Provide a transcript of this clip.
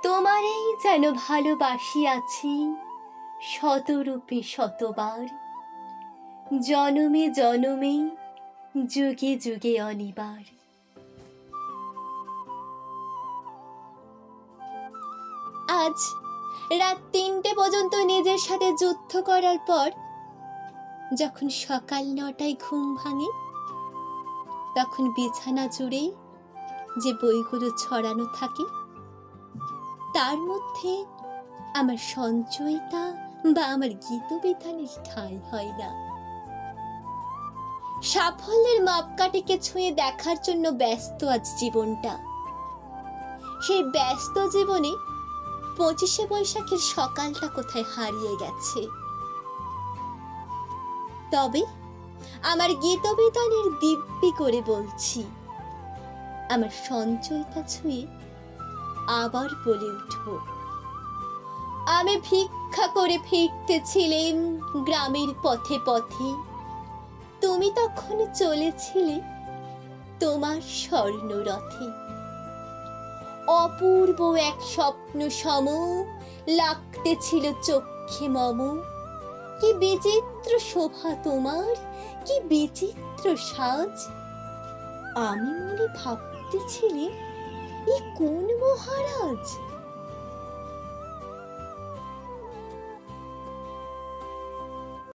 তোমারেই যেন ভালোবাসিয়াছি শতরূপে শতবার, জনমে জনমে যুগে যুগে অনিবার। আজ রাত ৩টে পর্যন্ত নিজের সাথে যুদ্ধ করার পর যখন সকাল ৯টায় ঘুম ভাঙে, তখন বিছানা জুড়ে যে বইগুলো ছড়ানো থাকে তার মধ্যে আমার সঞ্চয়িতা বা আমার গীতবিতানের ঠাঁই হয় না। সাফল্যের মাপকাঠিকে ছুঁয়ে দেখার জন্য ব্যস্ত আজ জীবনটা। সেই ব্যস্ত জীবনে ২৫শে বৈশাখের সকালটা কোথায় হারিয়ে গেছে। তবে আমার গীতবিতানের দিব্যি করে বলছি, আমার সঞ্চয়িতা ছুঁয়ে আবার বলে উঠব, আমি ভিক্ষা করে ফিরতেছিলেম গ্রামের পথে পথে, তুমি তখন চলেছিলে তোমার স্বর্ণরথে। অপূর্ব এক স্বপ্ন সম লাগতেছিল চক্ষে মম, কি বিচিত্র শোভা তোমার, কি বিচিত্র সাজ। আমি মনে ভাবতেছিলে এ কোন মহারাজ,